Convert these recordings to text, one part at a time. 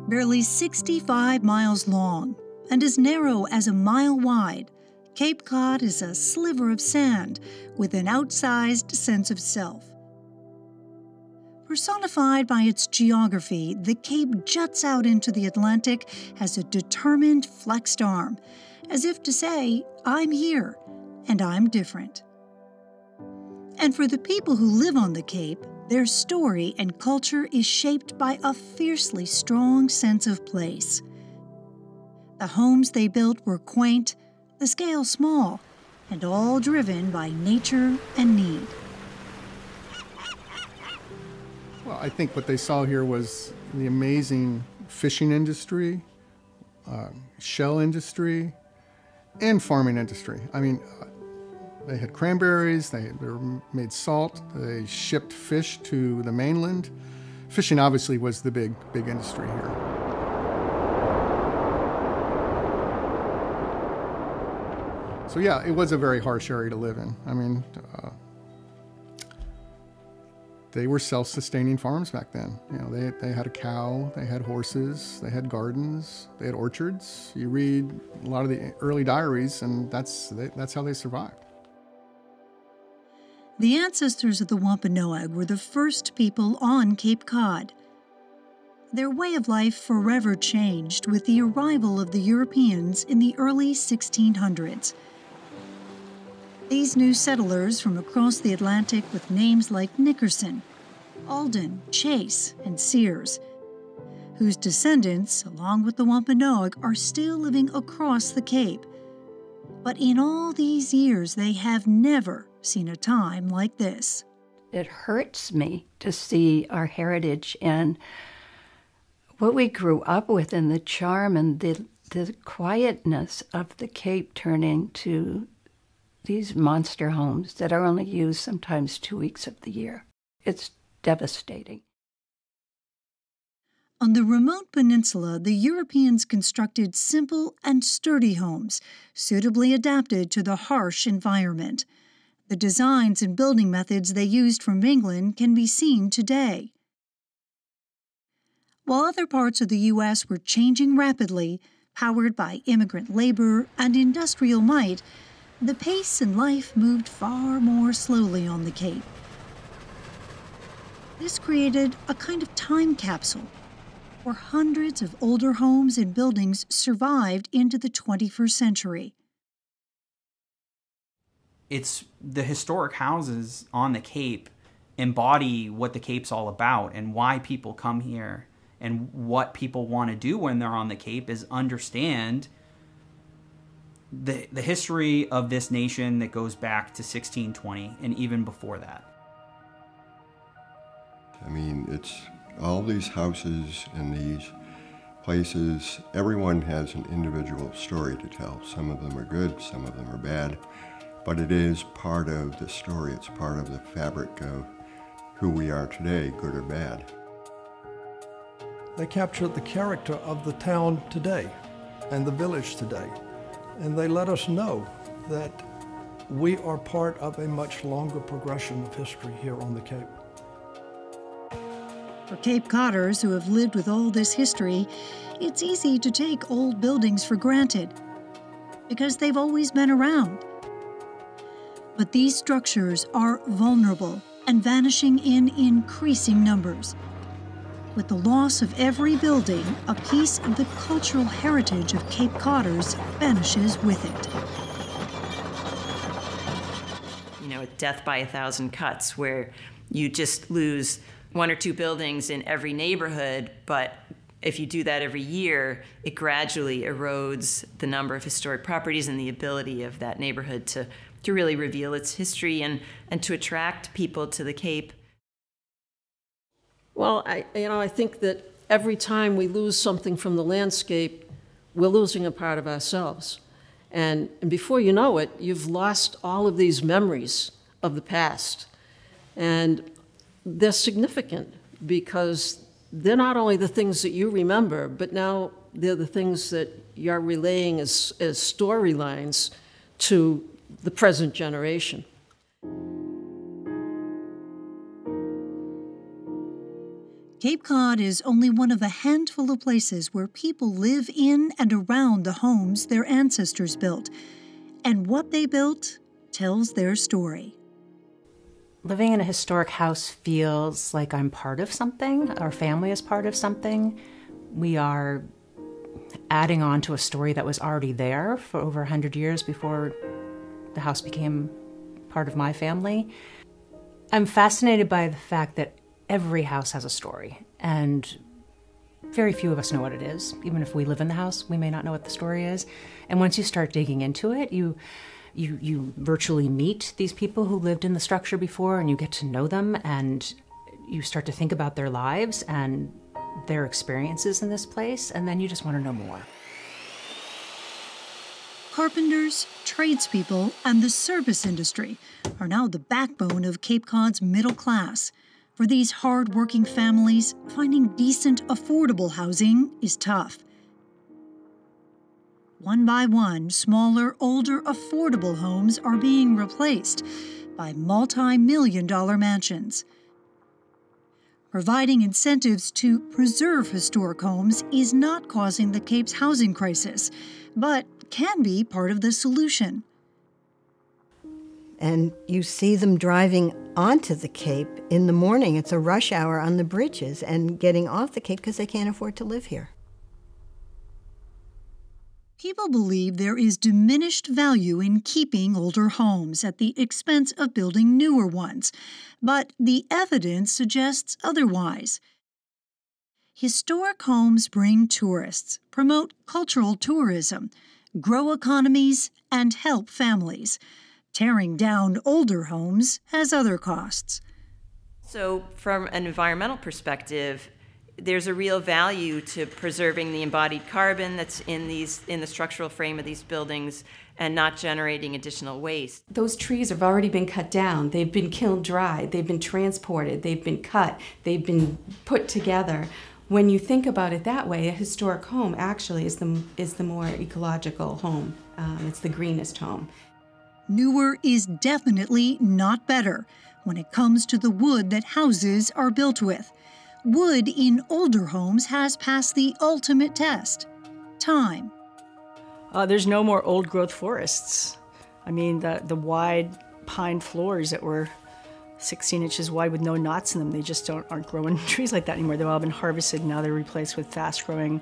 Barely 65 miles long and as narrow as a mile wide, Cape Cod is a sliver of sand with an outsized sense of self. Personified by its geography, the Cape juts out into the Atlantic as a determined, flexed arm, as if to say, I'm here, and I'm different. And for the people who live on the Cape, their story and culture is shaped by a fiercely strong sense of place. The homes they built were quaint, the scale small, and all driven by nature and need. Well, I think what they saw here was the amazing fishing industry, shell industry, and farming industry. I mean, they had cranberries, they made salt, they shipped fish to the mainland. Fishing obviously was the big industry here. So yeah, it was a very harsh area to live in. I mean, they were self-sustaining farms back then. You know, they had a cow, they had horses, they had gardens, they had orchards. You read a lot of the early diaries, and that's how they survived. The ancestors of the Wampanoag were the first people on Cape Cod. Their way of life forever changed with the arrival of the Europeans in the early 1600s. These new settlers from across the Atlantic with names like Nickerson, Alden, Chase, and Sears, whose descendants, along with the Wampanoag, are still living across the Cape. But in all these years, they have never seen a time like this. It hurts me to see our heritage and what we grew up with and the charm and the quietness of the Cape turning to these monster homes that are only used sometimes 2 weeks of the year. It's devastating. On the remote peninsula, the Europeans constructed simple and sturdy homes, suitably adapted to the harsh environment. The designs and building methods they used from England can be seen today. While other parts of the U.S. were changing rapidly, powered by immigrant labor and industrial might, the pace in life moved far more slowly on the Cape. This created a kind of time capsule, where hundreds of older homes and buildings survived into the 21st century. It's the historic houses on the Cape embody what the Cape's all about and why people come here, and what people want to do when they're on the Cape is understand the history of this nation that goes back to 1620 and even before that. I mean, it's all these houses and these places, everyone has an individual story to tell. Some of them are good, some of them are bad, but it is part of the story. It's part of the fabric of who we are today, good or bad. They captured the character of the town today and the village today. And they let us know that we are part of a much longer progression of history here on the Cape. For Cape Codders who have lived with all this history, it's easy to take old buildings for granted because they've always been around. But these structures are vulnerable and vanishing in increasing numbers. With the loss of every building, a piece of the cultural heritage of Cape Codders vanishes with it. You know, death by 1,000 cuts, where you just lose 1 or 2 buildings in every neighborhood, but if you do that every year, it gradually erodes the number of historic properties and the ability of that neighborhood to really reveal its history and to attract people to the Cape. Well, I think that every time we lose something from the landscape, we're losing a part of ourselves. And before you know it, you've lost all of these memories of the past. And they're significant because they're not only the things that you remember, but now they're the things that you're relaying as storylines to the present generation. Cape Cod is only one of a handful of places where people live in and around the homes their ancestors built, and what they built tells their story. Living in a historic house feels like I'm part of something. Our family is part of something. We are adding on to a story that was already there for over 100 years before the house became part of my family. I'm fascinated by the fact that every house has a story, and very few of us know what it is. Even if we live in the house, we may not know what the story is. And once you start digging into it, you virtually meet these people who lived in the structure before, and you get to know them, and you start to think about their lives and their experiences in this place, and then you just want to know more. Carpenters, tradespeople, and the service industry are now the backbone of Cape Cod's middle class. For these hard-working families, finding decent, affordable housing is tough. One by one, smaller, older, affordable homes are being replaced by multi-million-dollar mansions. Providing incentives to preserve historic homes is not causing the Cape's housing crisis, but can be part of the solution. And you see them driving onto the Cape in the morning. It's a rush hour on the bridges, and getting off the Cape because they can't afford to live here. People believe there is diminished value in keeping older homes at the expense of building newer ones, but the evidence suggests otherwise. Historic homes bring tourists, promote cultural tourism, grow economies, and help families. Tearing down older homes has other costs. So from an environmental perspective, there's a real value to preserving the embodied carbon that's in the structural frame of these buildings and not generating additional waste. Those trees have already been cut down. They've been kiln dried. They've been transported. They've been cut. They've been put together. When you think about it that way, a historic home actually is the more ecological home. It's the greenest home. Newer is definitely not better when it comes to the wood that houses are built with. Wood in older homes has passed the ultimate test: time. There's no more old-growth forests. I mean, the wide pine floors that were 16 inches wide with no knots in them, they just aren't growing trees like that anymore. They've all been harvested, and now they're replaced with fast-growing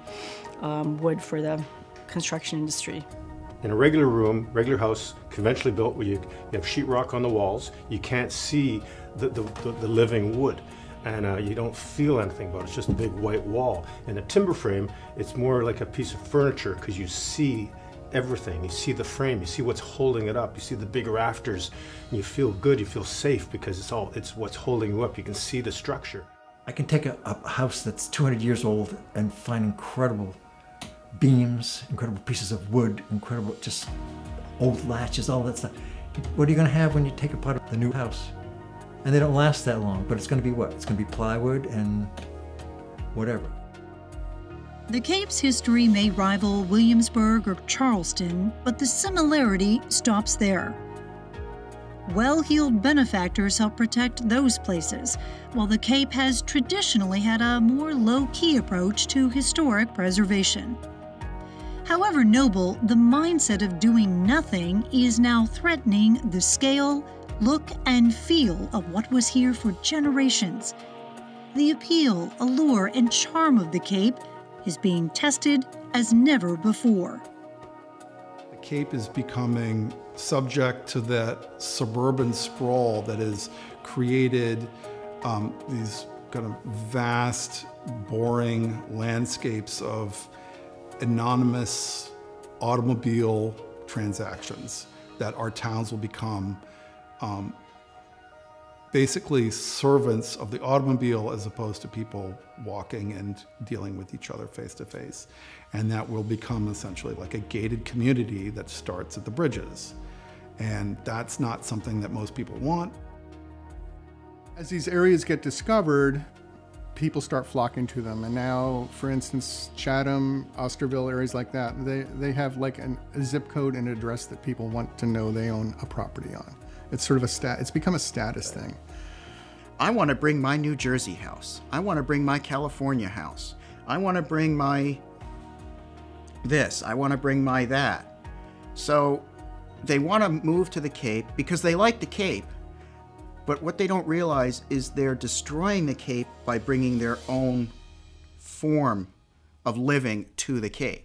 wood for the construction industry. In a regular room, regular house, conventionally built, where you have sheetrock on the walls, you can't see the living wood. And you don't feel anything about it. It's just a big white wall. In a timber frame, it's more like a piece of furniture because you see everything. You see the frame, you see what's holding it up, you see the big rafters, and you feel good, you feel safe because it's what's holding you up. You can see the structure. I can take a house that's 200 years old and find incredible beams, incredible pieces of wood, incredible just old latches, all that stuff. What are you going to have when you take apart the new house? And they don't last that long, but it's going to be what? It's going to be plywood and whatever. The Cape's history may rival Williamsburg or Charleston, but the similarity stops there. Well-heeled benefactors help protect those places, while the Cape has traditionally had a more low-key approach to historic preservation. However noble, the mindset of doing nothing is now threatening the scale, look, and feel of what was here for generations. The appeal, allure, and charm of the Cape is being tested as never before. The Cape is becoming subject to that suburban sprawl that has created these kind of vast, boring landscapes of anonymous automobile transactions that our towns will become basically servants of the automobile as opposed to people walking and dealing with each other face to face. And that will become essentially like a gated community that starts at the bridges. And that's not something that most people want. As these areas get discovered, people start flocking to them. And now, for instance, Chatham, Osterville, areas like that, they have like a zip code and address that people want to know they own a property on. It's sort of it's become a status thing. I want to bring my New Jersey house. I want to bring my California house. I want to bring my this. I want to bring my that. So they want to move to the Cape because they like the Cape. But what they don't realize is they're destroying the Cape by bringing their own form of living to the Cape.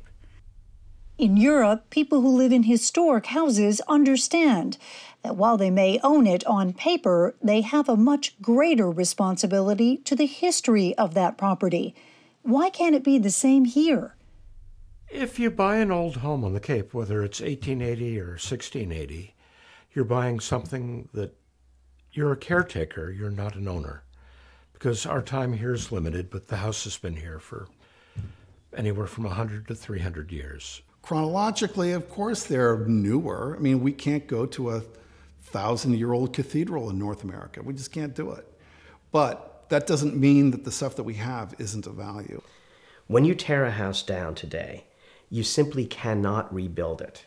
In Europe, people who live in historic houses understand that while they may own it on paper, they have a much greater responsibility to the history of that property. Why can't it be the same here? If you buy an old home on the Cape, whether it's 1880 or 1680, you're buying something that you're a caretaker, you're not an owner. Because our time here is limited, but the house has been here for anywhere from 100 to 300 years. Chronologically, of course, they're newer. I mean, we can't go to a 1,000-year-old cathedral in North America. We just can't do it. But that doesn't mean that the stuff that we have isn't of value. When you tear a house down today, you simply cannot rebuild it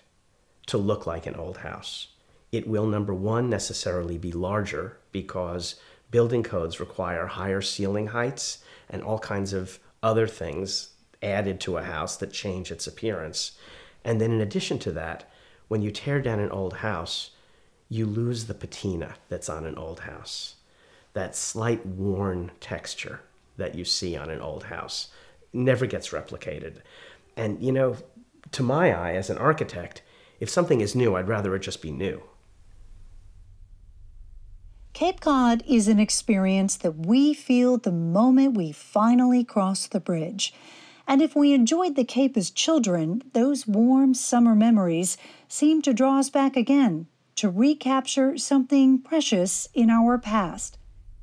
to look like an old house. It will, number one, necessarily be larger because building codes require higher ceiling heights and all kinds of other things added to a house that change its appearance. And then in addition to that, when you tear down an old house, you lose the patina that's on an old house. That slight worn texture that you see on an old house never gets replicated. And, you know, to my eye as an architect, if something is new, I'd rather it just be new. Cape Cod is an experience that we feel the moment we finally cross the bridge. And if we enjoyed the Cape as children, those warm summer memories seem to draw us back again, to recapture something precious in our past.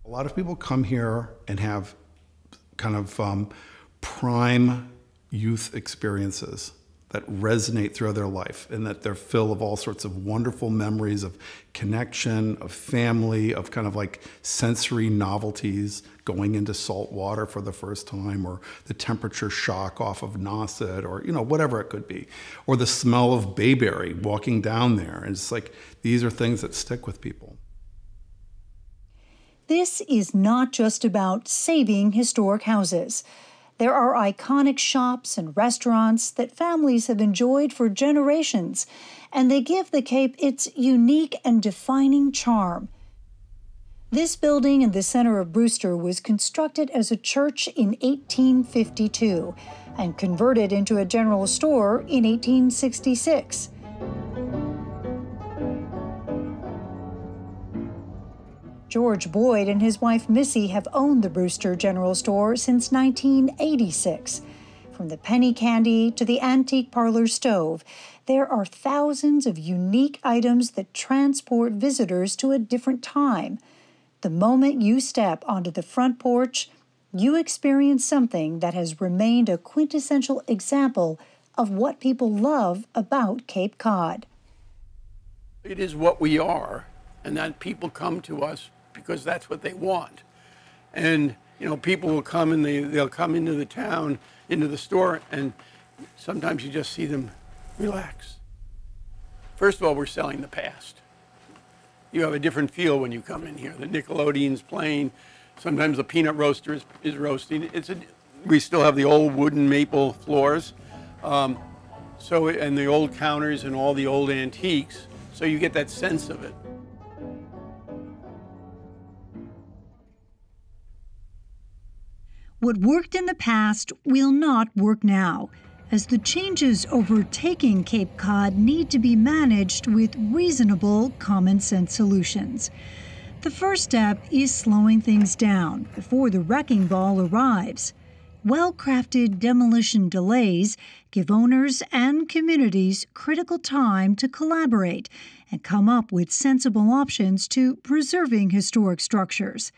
A lot of people come here and have kind of prime youth experiences that resonate through their life and that they're full of all sorts of wonderful memories of connection, of family, of kind of like sensory novelties, going into salt water for the first time, or the temperature shock off of Nauset, or, you know, whatever it could be, or the smell of bayberry walking down there. And it's like, these are things that stick with people. This is not just about saving historic houses. There are iconic shops and restaurants that families have enjoyed for generations, and they give the Cape its unique and defining charm. This building in the center of Brewster was constructed as a church in 1852 and converted into a general store in 1866. George Boyd and his wife Missy have owned the Brewster General Store since 1986. From the penny candy to the antique parlor stove, there are thousands of unique items that transport visitors to a different time. The moment you step onto the front porch, you experience something that has remained a quintessential example of what people love about Cape Cod. It is what we are, and that people come to us because that's what they want. And, you know, people will come and they'll come into the town, into the store, and sometimes you just see them relax. First of all, we're selling the past. You have a different feel when you come in here. The Nickelodeon's playing. Sometimes the peanut roaster is roasting. We still have the old wooden maple floors. And the old counters and all the old antiques. So you get that sense of it. What worked in the past will not work now, as the changes overtaking Cape Cod need to be managed with reasonable, common-sense solutions. The first step is slowing things down before the wrecking ball arrives. Well-crafted demolition delays give owners and communities critical time to collaborate and come up with sensible options to preserving historic structures.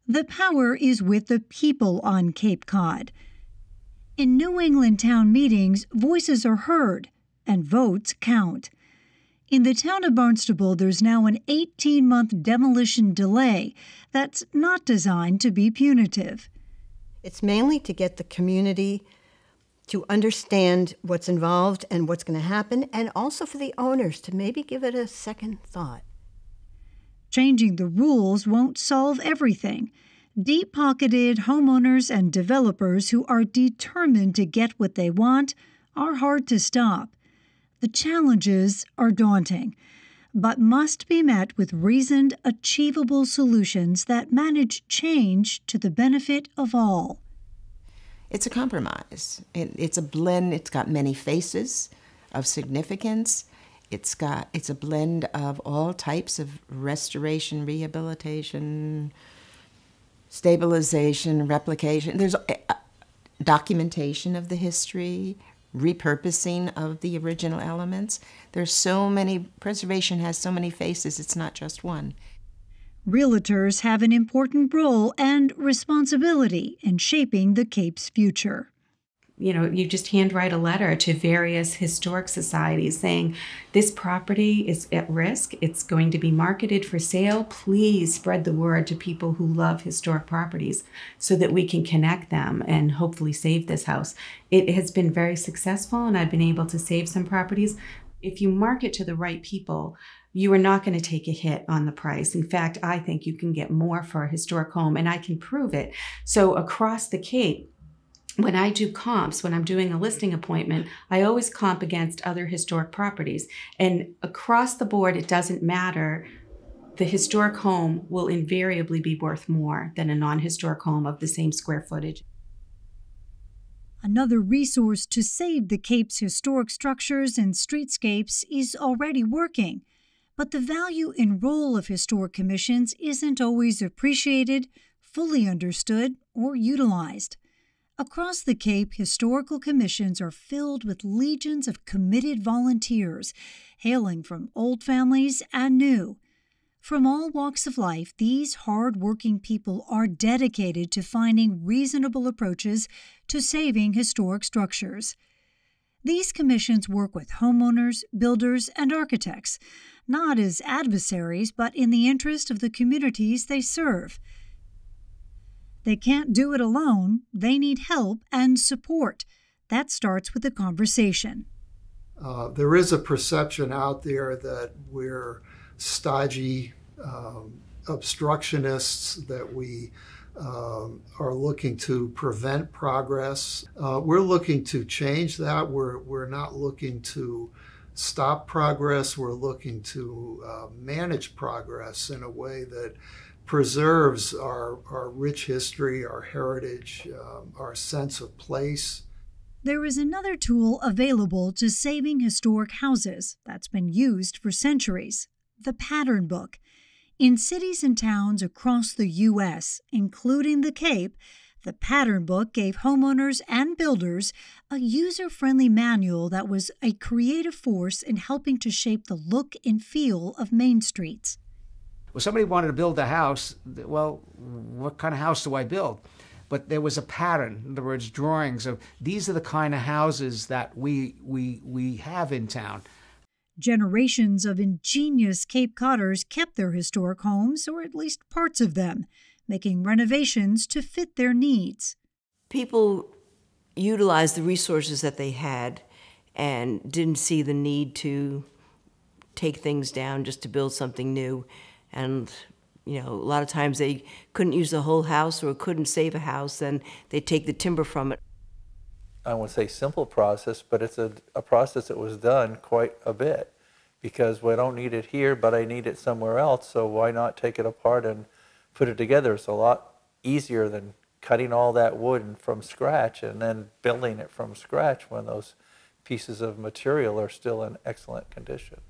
The power is with the people on Cape Cod. In New England town meetings, voices are heard and votes count. In the town of Barnstable, there's now an 18-month demolition delay that's not designed to be punitive. It's mainly to get the community to understand what's involved and what's going to happen, and also for the owners to maybe give it a second thought. Changing the rules won't solve everything. Deep-pocketed homeowners and developers who are determined to get what they want are hard to stop. The challenges are daunting, but must be met with reasoned, achievable solutions that manage change to the benefit of all. It's a compromise. It's a blend. It's got many faces of significance. It's a blend of all types of restoration, rehabilitation, stabilization, replication. There's documentation of the history, repurposing of the original elements. There's so many, preservation has so many faces, it's not just one. Realtors have an important role and responsibility in shaping the Cape's future. You know, you just handwrite a letter to various historic societies saying, this property is at risk, it's going to be marketed for sale. Please spread the word to people who love historic properties so that we can connect them and hopefully save this house. It has been very successful, and I've been able to save some properties. If you market to the right people, you are not going to take a hit on the price. In fact, I think you can get more for a historic home, and I can prove it. So across the Cape, when I do comps, when I'm doing a listing appointment, I always comp against other historic properties. And across the board, it doesn't matter. The historic home will invariably be worth more than a non-historic home of the same square footage. Another resource to save the Cape's historic structures and streetscapes is already working. But the value and role of historic commissions isn't always appreciated, fully understood, or utilized. Across the Cape, historical commissions are filled with legions of committed volunteers, hailing from old families and new. From all walks of life, these hard-working people are dedicated to finding reasonable approaches to saving historic structures. These commissions work with homeowners, builders, and architects, not as adversaries, but in the interest of the communities they serve. They can't do it alone. They need help and support. That starts with a conversation. There is a perception out there that we're stodgy obstructionists, that we are looking to prevent progress. We're looking to change that. We're not looking to stop progress. We're looking to manage progress in a way that preserves our rich history, our heritage, our sense of place. There is another tool available to saving historic houses that's been used for centuries: the pattern book. In cities and towns across the U.S., including the Cape, the pattern book gave homeowners and builders a user-friendly manual that was a creative force in helping to shape the look and feel of main streets. Well, somebody wanted to build a house. Well, what kind of house do I build? But there was a pattern. In other words, drawings of these are the kind of houses that we have in town. Generations of ingenious Cape Codders kept their historic homes, or at least parts of them, making renovations to fit their needs. People utilized the resources that they had and didn't see the need to take things down just to build something new. And, you know, a lot of times they couldn't use the whole house or couldn't save a house, and they'd take the timber from it. I won't say simple process, but it's a process that was done quite a bit, because we don't need it here, but I need it somewhere else, so why not take it apart and put it together? It's a lot easier than cutting all that wood from scratch and then building it from scratch when those pieces of material are still in excellent condition.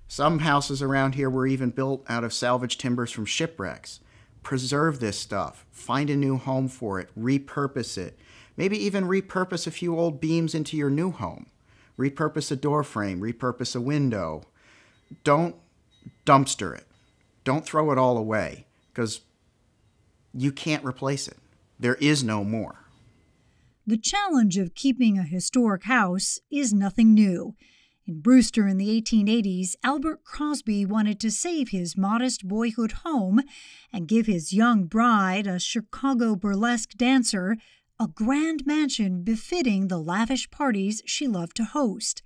Some houses around here were even built out of salvaged timbers from shipwrecks. Preserve this stuff, find a new home for it, repurpose it. Maybe even repurpose a few old beams into your new home. Repurpose a door frame, repurpose a window. Don't dumpster it. Don't throw it all away, because you can't replace it. There is no more. The challenge of keeping a historic house is nothing new. In Brewster in the 1880s, Albert Crosby wanted to save his modest boyhood home and give his young bride, a Chicago burlesque dancer, a grand mansion befitting the lavish parties she loved to host.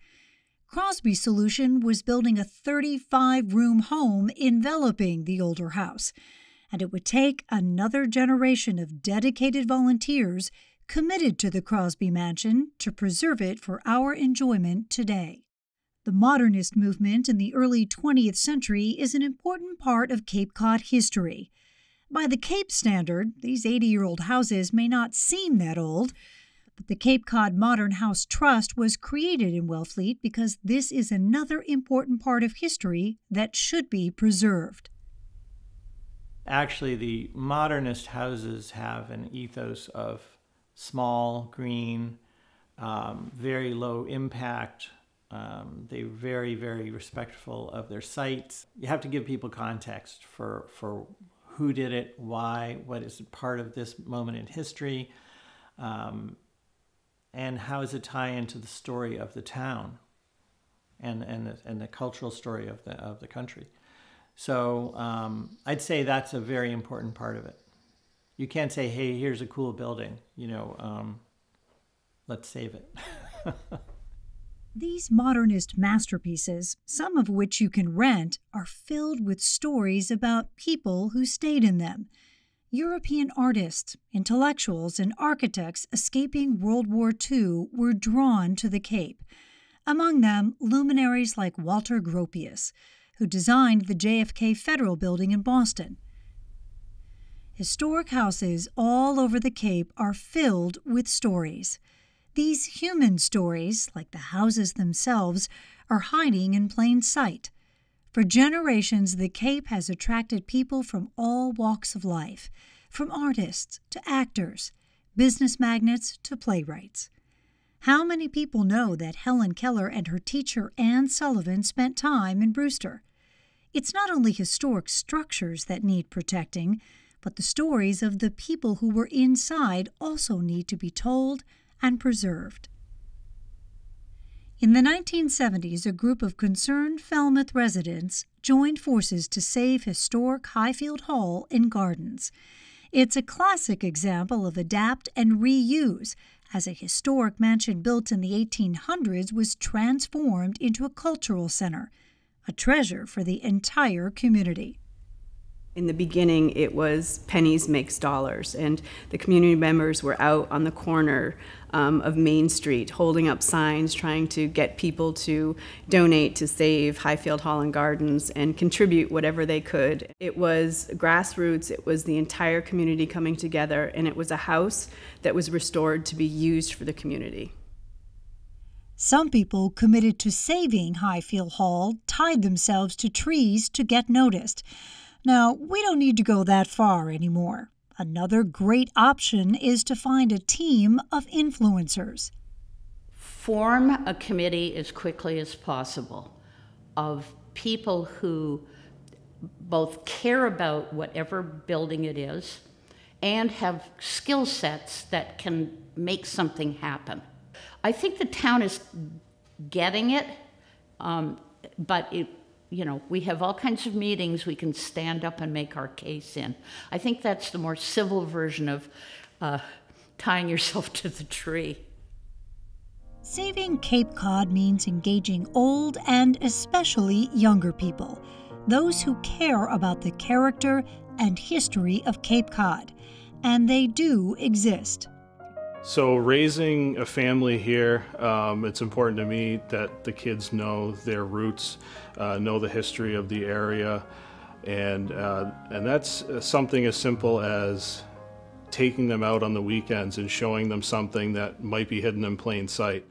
Crosby's solution was building a 35-room home enveloping the older house, and it would take another generation of dedicated volunteers committed to the Crosby Mansion to preserve it for our enjoyment today. The modernist movement in the early 20th century is an important part of Cape Cod history. By the Cape standard, these 80-year-old houses may not seem that old, but the Cape Cod Modern House Trust was created in Wellfleet because this is another important part of history that should be preserved. Actually, the modernist houses have an ethos of small, green, very low impact. They're very, very respectful of their sites. You have to give people context for who did it, why, what is part of this moment in history, and how does it tie into the story of the town and the cultural story of the country. So I'd say that's a very important part of it. You can't say, hey, here's a cool building, let's save it. These modernist masterpieces, some of which you can rent, are filled with stories about people who stayed in them. European artists, intellectuals, and architects escaping World War II were drawn to the Cape. Among them, luminaries like Walter Gropius, who designed the JFK Federal Building in Boston. Historic houses all over the Cape are filled with stories. These human stories, like the houses themselves, are hiding in plain sight. For generations, the Cape has attracted people from all walks of life, from artists to actors, business magnates to playwrights. How many people know that Helen Keller and her teacher Anne Sullivan spent time in Brewster? It's not only historic structures that need protecting, but the stories of the people who were inside also need to be told and preserved. In the 1970s, a group of concerned Falmouth residents joined forces to save historic Highfield Hall in Gardens. It's a classic example of adapt and reuse, as a historic mansion built in the 1800s was transformed into a cultural center, a treasure for the entire community. In the beginning, it was pennies makes dollars, and the community members were out on the corner of Main Street holding up signs trying to get people to donate to save Highfield Hall and Gardens and contribute whatever they could. It was grassroots, it was the entire community coming together, and it was a house that was restored to be used for the community. Some people committed to saving Highfield Hall tied themselves to trees to get noticed. Now, we don't need to go that far anymore. Another great option is to find a team of influencers. Form a committee as quickly as possible of people who both care about whatever building it is and have skill sets that can make something happen. I think the town is getting it, but we have all kinds of meetings we can stand up and make our case in. I think that's the more civil version of tying yourself to the tree. Saving Cape Cod means engaging old and especially younger people, those who care about the character and history of Cape Cod, and they do exist. So raising a family here, it's important to me that the kids know their roots, know the history of the area, and that's something as simple as taking them out on the weekends and showing them something that might be hidden in plain sight.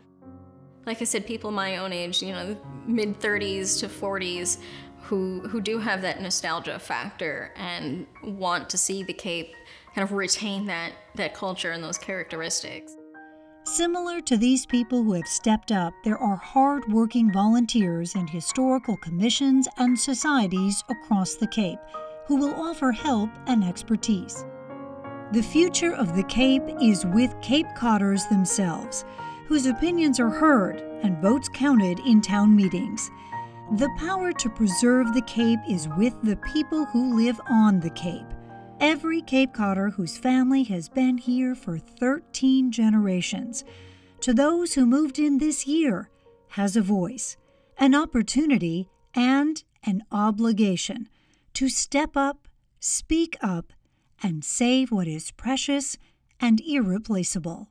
Like I said, people my own age, mid-30s to 40s, who do have that nostalgia factor and want to see the Cape kind of retain that culture and those characteristics. Similar to these people who have stepped up, there are hard-working volunteers and historical commissions and societies across the Cape who will offer help and expertise. The future of the Cape is with Cape Codders themselves, whose opinions are heard and votes counted in town meetings. The power to preserve the Cape is with the people who live on the Cape. Every Cape Codder whose family has been here for 13 generations, to those who moved in this year, has a voice. an opportunity, and an obligation to step up, speak up, and save what is precious and irreplaceable.